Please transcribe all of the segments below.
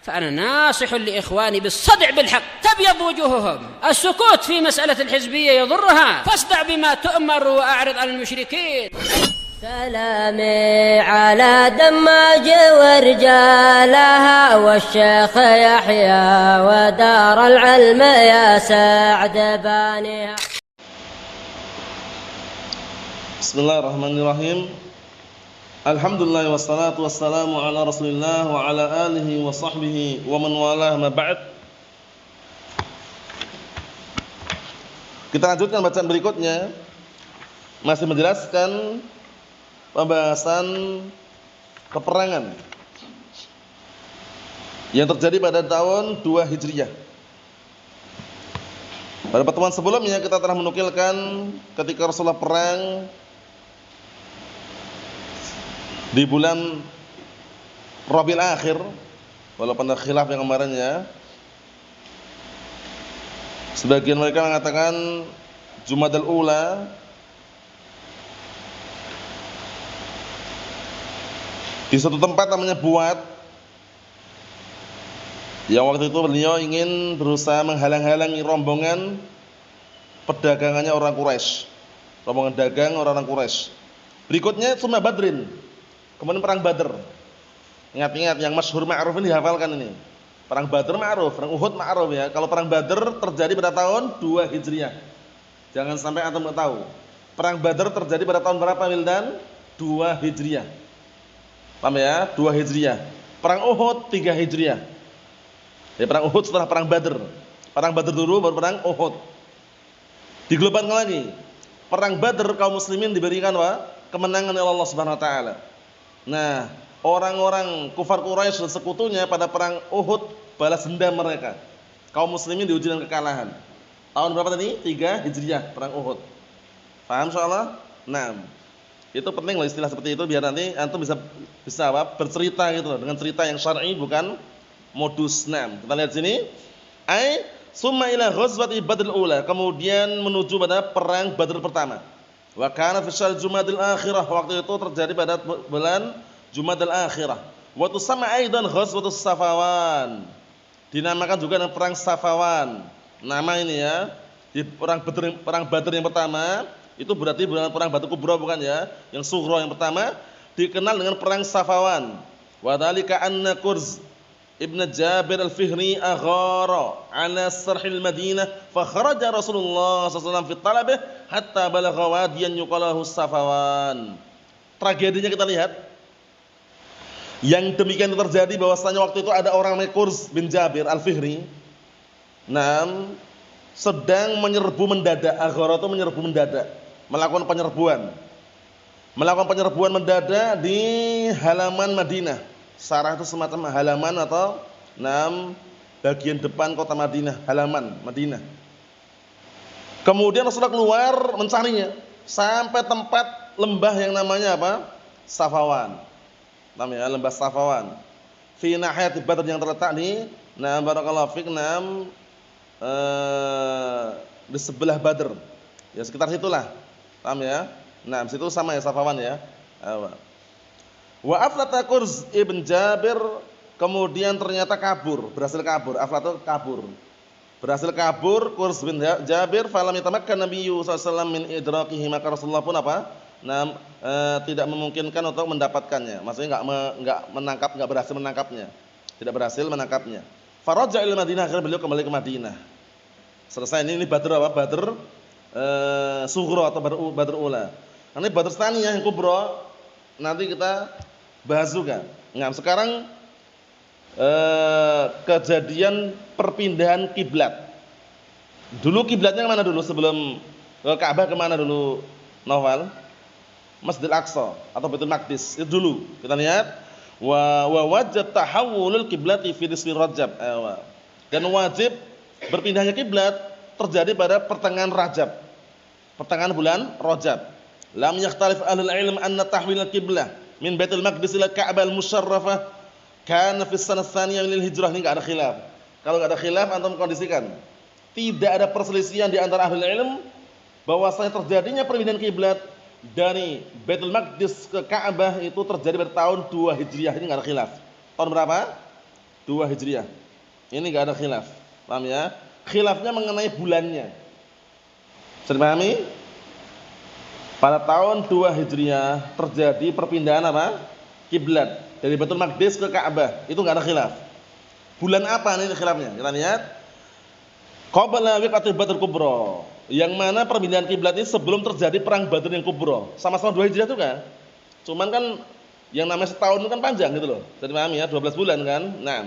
فأنا ناصح لإخواني بالصدع بالحق تبيض وجوههم. السكوت في مسألة الحزبية يضرها، فاصدع بما تؤمر وأعرض عن المشركين. سلامي على دماج ورجالها والشيخ يحيى ودار العلم يا سعد بانيها. Bismillahirrahmanirrahim. Alhamdulillah wassalatu wassalamu ala Rasulillah wa ala alihi wa sahbihi wa man walah ma ba'd. Kita lanjutkan bacaan berikutnya. Masih menjelaskan pembahasan peperangan yang terjadi pada tahun 2 Hijriah. Pada pertemuan sebelumnya kita telah menukilkan ketika Rasulullah perang di bulan Rabiul Akhir, walaupun ada khilaf yang kemarinnya. Sebagian mereka mengatakan Jumadal Ula, di suatu tempat namanya Buat, yang waktu itu beliau ingin berusaha menghalang-halangi rombongan perdagangannya orang Quraisy, rombongan dagang orang-orang Quraisy. Berikutnya Summa Badrin, kemudian perang Badr. Ingat-ingat yang masyhur ma'ruf ini dihafalkan ini. Perang Badr ma'ruf, perang Uhud ma'ruf ya. Kalau perang Badr terjadi pada tahun 2 Hijriah. Jangan sampai antum enggak tahu. Perang Badr terjadi pada tahun berapa, Wildan? 2 Hijriah. Paham ya? 2 Hijriah. Perang Uhud 3 Hijriah. Ya, perang Uhud setelah perang Badr. Perang Badr dulu baru perang Uhud. Diglobalkan lagi. Perang Badr kaum muslimin diberikan kemenangan oleh Allah Subhanahu wa taala. Nah, orang-orang kufar Quraisy dan sekutunya pada perang Uhud balas dendam mereka. Kaum muslimin diuji dengan kekalahan. Tahun berapa tadi? 3 Hijriah, perang Uhud. Paham insyaallah? Nah, itu penting loh istilah seperti itu biar nanti antum bisa bercerita gitu loh, dengan cerita yang syar'i bukan modus. Nah, kita lihat sini. Summa ila ghazwati Badrul Ula, kemudian menuju pada perang Badr pertama. Wa kana fi syahr Jumadil Akhirah, waktu itu terjadi pada bulan Jumadil Akhirah. Wa tusamma aidan ghazwatus Safawan, dinamakan juga dengan perang Safawan. Nama ini ya, di perang Badr yang pertama itu berarti bukan perang Badr Kubra, bukan ya. Yang Sughra yang pertama dikenal dengan perang Safawan. Wa dzalika anna Kurz Ibn Jabir al-Fihri aghara ala sarhil Madinah fa kharaja Rasulullah sallallahu alaihi wasallam fi talabih hatta balagha wadiyan yuqalahu Safawan. Tragedinya kita lihat. Yang demikian terjadi bahwasanya waktu itu ada orang namanya Kurz bin Jabir al-Fihri. Sedang menyerbu mendadak. Aghara itu menyerbu mendadak, melakukan penyerbuan. Melakukan penyerbuan mendadak di halaman Madinah. Sarah itu semacam halaman atau bagian depan kota Madinah, halaman Madinah. Kemudian Rasulullah keluar mencarinya sampai tempat lembah yang namanya apa? Safawan. Namanya lembah Safawan. Fi nahiyati Badr, yang terletak di barakallahu fik di sebelah Badr. Ya sekitar situlah. Paham ya? Nah, situ sama ya Safawan ya. Wa aflata Kurz ibn Jabir, kemudian ternyata kabur, berhasil kabur. Aflata kabur, berhasil kabur Kurz bin Jabir. Falam yatamakkan Nabiyyu sallallahu alaihi wasallam min idrakihi, maka Rasulullah pun tidak memungkinkan untuk mendapatkannya. Maksudnya enggak berhasil menangkapnya. Tidak berhasil menangkapnya. Faraja ila Madinah, akhirnya beliau kembali ke Madinah. Selesai ini Badr apa? Badr Sughra atau Badr Ula. Ini Badr Tsaniyah yang Kubra nanti kita bahas juga. Nah, sekarang kejadian perpindahan kiblat. Dulu kiblatnya kemana dulu sebelum ke Ka'bah? Kemana dulu, Nawal? Masjidil Aqsa atau Baitul Maqdis itu dulu. Kita lihat wa wajib tahawulul kiblati fi nisfi Rajab. Dan wajib berpindahnya kiblat terjadi pada pertengahan Rajab, pertengahan bulan Rajab. Lam yakhtalif ahlul ilm anna tahwil al-qiblah min Baitul Maqdis ila Ka'bah al-Musyarrafah kana fi sanah tsaniyah min al-hijrah. Ini enggak ada khilaf. Kalau enggak ada khilaf antum kondisikan. Tidak ada perselisihan di antara ahlul ilm bahwasanya terjadinya perpindahan kiblat dari Baitul Maqdis ke Ka'bah itu terjadi pada tahun 2 Hijriah. Ini enggak ada khilaf. Tahun berapa? 2 Hijriah. Ini enggak ada khilaf. Paham ya? Khilafnya mengenai bulannya. Bisa dipahami? Pada tahun 2 Hijriah terjadi perpindahan apa? Kiblat dari Baitul Maqdis ke Ka'bah. Itu enggak ada khilaf. Bulan apa ini khilafnya? Kita lihat. Qabla wiqatil Badr Kubra. Yang mana perpindahan kiblat ini sebelum terjadi perang Badr yang Kubra. Sama-sama 2 Hijriah itu kan? Cuman kan yang namanya setahun itu kan panjang gitu loh. Jadi paham ya, 12 bulan kan? Nah.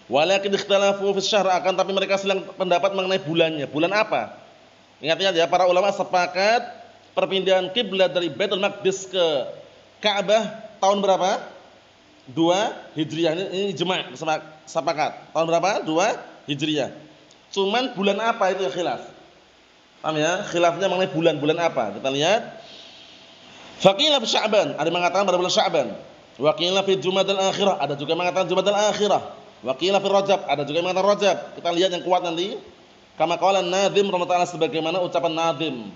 Walakin ikhtalafu fi syahr, akan tapi mereka silang pendapat mengenai bulannya. Bulan apa? Ingat-ingat ya, para ulama sepakat perpindahan kiblat dari Baitul Maqdis ke Ka'bah tahun berapa? 2 Hijriah. Ini ijma' sepakat. Tahun berapa? 2 Hijriah. Cuman bulan apa itu yang khilaf? Paham ya? Khilafnya mengenai bulan apa? Kita lihat. Faqila fi Sya'ban, ada yang mengatakan pada bulan Sya'ban. Wa qila fi Jumadal Akhirah, ada juga yang mengatakan Jumadal Akhirah. Wa qila fi Rajab, ada juga yang mengatakan Rajab. Kita lihat yang kuat nanti. Kama qala An-Nadhim rahimahullah sebagaimana ucapan Nadhim.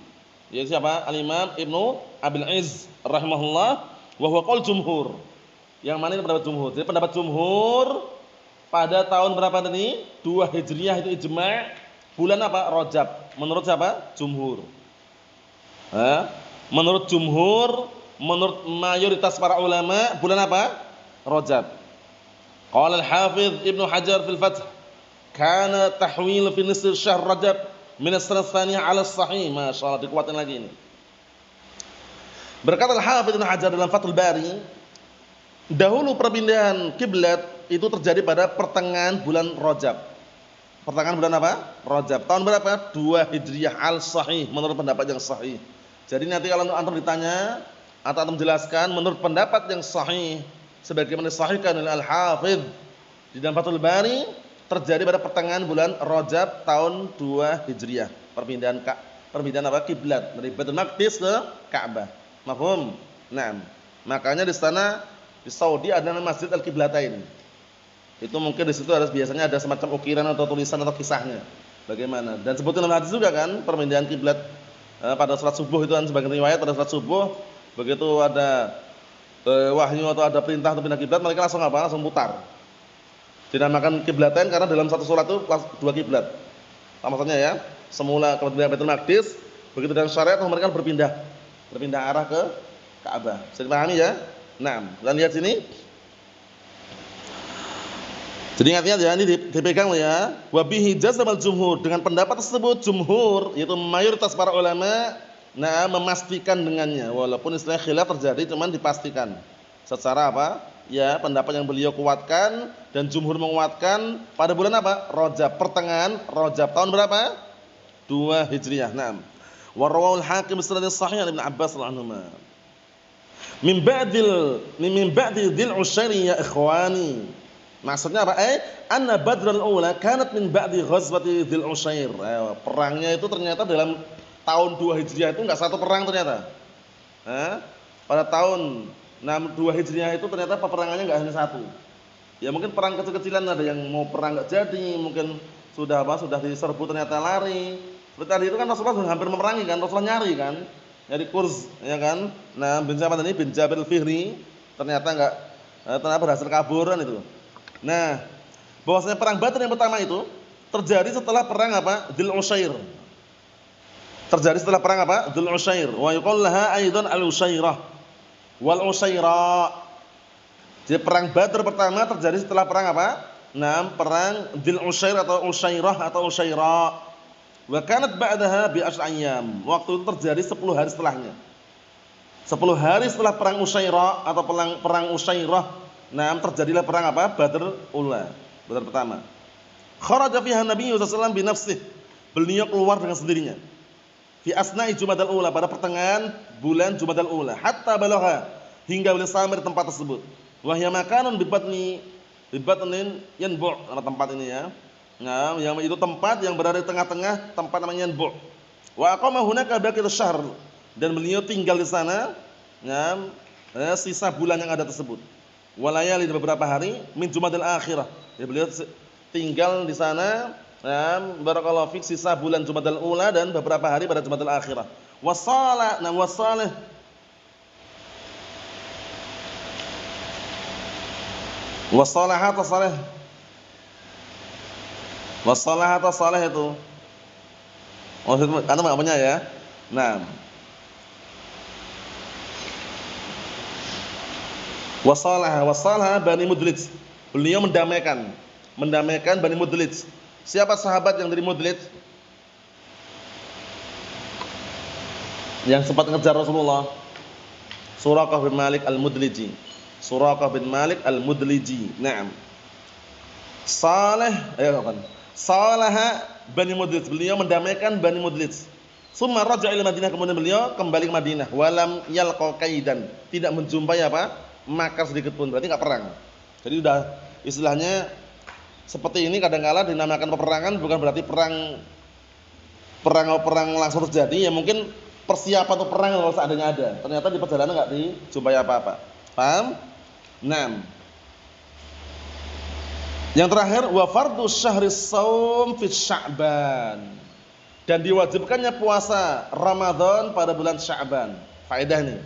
Yaitu siapa? Al-Imam Ibnu Abil Izz rahimahullah wa huwa qaul jumhur. Yang mana ini pendapat jumhur? Jadi pendapat jumhur pada tahun berapa tadi? 2 Hijriah itu ijma'. Bulan apa? Rajab. Menurut siapa? Jumhur. Menurut jumhur, menurut mayoritas para ulama, bulan apa? Rajab. Qala al-Hafidz Ibnu Hajar fil Fath, kana tahwil fi nisf syahr Rajab min as-sanah tsaniyah 'ala as-sahih. Masyaallah, dikuatin lagi ini. Berkata al-Hafidz Ibnu Hajar dalam Fathul Bari, dahulu perpindahan kiblat itu terjadi pada pertengahan bulan Rajab. Pertengahan bulan apa? Rajab. Tahun berapa? 2 Hijriah al-sahih, menurut pendapat yang sahih. Jadi nanti kalau antum ditanya atau antum jelaskan menurut pendapat yang sahih sebagaimana disahihkan oleh Al-Hafidz di dalam Fathul Bari, terjadi pada pertengahan bulan Rajab tahun 2 Hijriah. Perpindahan apa? Kiblat dari Baitul Maqdis ke Ka'bah. Mafhum? Naam. Makanya di sana di Saudi ada Masjid Al-Qiblatain. Itu mungkin di situ biasanya ada semacam ukiran atau tulisan atau kisahnya. Bagaimana? Dan sebutkan dalam hadis juga kan perpindahan kiblat pada salat subuh itu kan sebagian riwayat pada salat subuh begitu ada wahyu atau ada perintah untuk pindah kiblat mereka langsung apa? Langsung putar. Dinamakan kiblatain karena dalam satu salat itu 2 kiblat. Maksudnya ya, semula ke Baitul Maqdis, begitu dalam syariat mereka berpindah arah ke Ka'bah. Bisa dipahami ya? Nah, kita lihat sini. Jadi ingat-ingat ya, ini dipegang ya. Wa bihi jazamal jumhur, dengan pendapat tersebut jumhur yaitu mayoritas para ulama memastikan dengannya, walaupun istilah khilaf terjadi cuman dipastikan. Secara apa? Ya, pendapat yang beliau kuatkan dan jumhur menguatkan pada bulan apa? Rajab, pertengahan Rajab. Tahun berapa? 2 Hijriah. Naam. Wa rawahul Hakim sanad sahih Ibnu Abbas radhiyallahu anhu. Min ba'di dzil usyri ya ikhwani. Maksudnya apa? Anna Badral ula kanat min ba'di ghazwati dzil usyair. Perangnya itu ternyata dalam tahun 2 Hijriah itu enggak satu perang ternyata. Pada tahun 2 Hijriah itu ternyata peperangannya enggak hanya satu. Ya mungkin perang kecil-kecilan, ada yang mau perang enggak jadi, mungkin sudah diserbu ternyata lari. Seperti tadi itu kan Rasulullah sudah hampir memerangi kan, Rasulullah nyari kan. Nyari kurs ya kan. Nah, bin siapa tadi? Bin Jabir al-Fihri ternyata berhasil kabur kan itu. Nah, bahwasanya perang Badar yang pertama itu terjadi setelah perang apa? Dzul Usyair. Terjadi setelah perang apa? Dzul Usyair. Wa yuqal laha aidan al-Usyairah. Wal Usyaira. Jadi perang Badar pertama terjadi setelah perang apa? Perang Dzul Usyair atau Usyairah atau Usyaira. Wa kanat ba'daha bi asy'ayyam. Waktu itu terjadi 10 hari setelahnya. 10 hari setelah perang Usyaira atau perang Usyairah. Terjadilah perang apa? Badr ula. Badr pertama. Kharaja fiha Nabi sallallahu alaihi wasallam bi nafsihi. Beliau keluar dengan sendirinya. Fi asna'i Jumadal ula, pada pertengahan bulan Jumadal ula, hatta balagha, hingga beliau sampai di tempat tersebut. Wa hiya makanun bi batnin yanbu', nama tempat ini ya. Nah, yang itu tempat yang berada di tengah-tengah, tempat namanya yanbu'. Wa aqama hunaka baqiyat syahr, dan beliau tinggal di sana sisa bulan yang ada tersebut. Walayali, beberapa hari min Jumadil Akhirah. Ya, beliau tinggal di sana barakallahu fik sisa bulan Jumadil Ula dan beberapa hari pada Jumadil Akhirah. Wasalih wasalahat salih Wassalah atau saleh itu. Maksudnya antum enggak punya ya? Nah. Wassalah Bani Mudlij. Beliau mendamaikan Bani Mudlij. Siapa sahabat yang dari Mudlij? Yang sempat ngejar Rasulullah? Suraqah bin Malik Al-Mudliji. Suraqah bin Malik Al-Mudliji. Naam. Salaha Bani Mudlij. Beliau mendamaikan Bani Mudlij. Summa raja'a ila Madinah, kemudian beliau kembali ke Madinah. Walam yalqa kaidan. Tidak menjumpai apa? Makar sedikit pun. Berarti enggak perang. Jadi udah istilahnya seperti ini, kadang-kala dinamakan peperangan bukan berarti perang langsung terjadi, ya mungkin persiapan untuk perang kalau seandainya ada. Ternyata di perjalanan enggak dijumpai apa-apa. Paham? 6. Yang terakhir, wa fardhu syahri shaum fi Sya'ban. Dan diwajibkannya puasa Ramadan pada bulan Sya'ban. Faedah ini.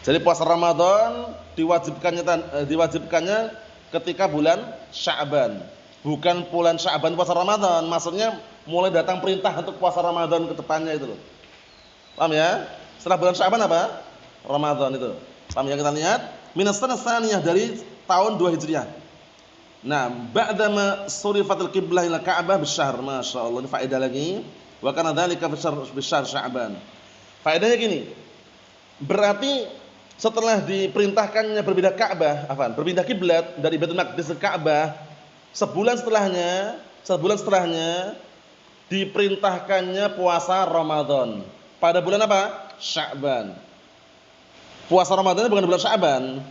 Jadi puasa Ramadan diwajibkannya ketika bulan Sya'ban. Bukan bulan Sya'ban puasa Ramadan, maksudnya mulai datang perintah untuk puasa Ramadan ke depannya itu loh. Paham ya? Setelah bulan Sya'ban apa? Ramadan itu. Paham ya? Kita lihat minas sanah tsaniyah, dari tahun 2 Hijriah. Nah, ba'dama surifatil qiblah ila Ka'bah bisyahr. Masyaallah, ini faedah lagi. Wa kana dzalika bisyahr Sya'ban. Faedahnya gini. Berarti setelah diperintahkannya berpindah berpindah kiblat dari Baitul Maqdis ke Ka'bah, sebulan setelahnya diperintahkannya puasa Ramadan. Pada bulan apa? Sya'ban. Puasa Ramadan bukan bulan Sya'ban.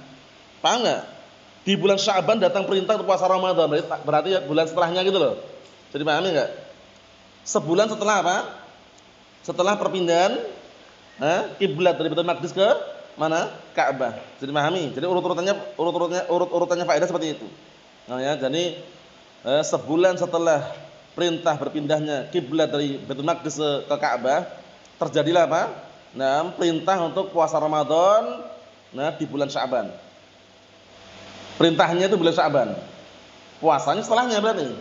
Paham enggak? Di bulan Sya'ban datang perintah untuk puasa Ramadan, berarti bulan setelahnya gitu loh. Jadi pahami enggak? Sebulan setelah apa? Setelah perpindahan kiblat dari Baitul Maqdis ke mana? Ka'bah. Jadi pahami. Jadi urut-urutannya faedah seperti itu. Nah ya, jadi sebulan setelah perintah berpindahnya kiblat dari Baitul Maqdis ke Ka'bah, terjadilah apa? Nah, perintah untuk puasa Ramadan di bulan Sya'ban. Perintahnya itu bulan Sya'ban. Puasanya setelahnya berarti.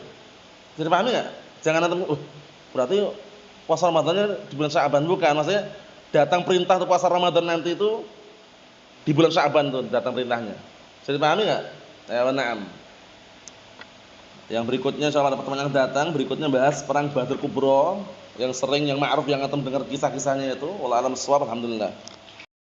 Jadi pahami enggak? Jangan nanti berarti puasa Ramadannya di bulan Sya'ban, bukan. Maksudnya datang perintah untuk puasa Ramadan nanti itu di bulan Sya'ban tuh datang perintahnya. Jadi pahami enggak? Ya, na'am. Yang berikutnya insyaallah pada pertemuan yang datang, berikutnya bahas perang Badr Kubra yang sering, yang ma'ruf, yang antum dengar kisah-kisahnya itu. Wallahu a'lam bishawab. Alhamdulillah.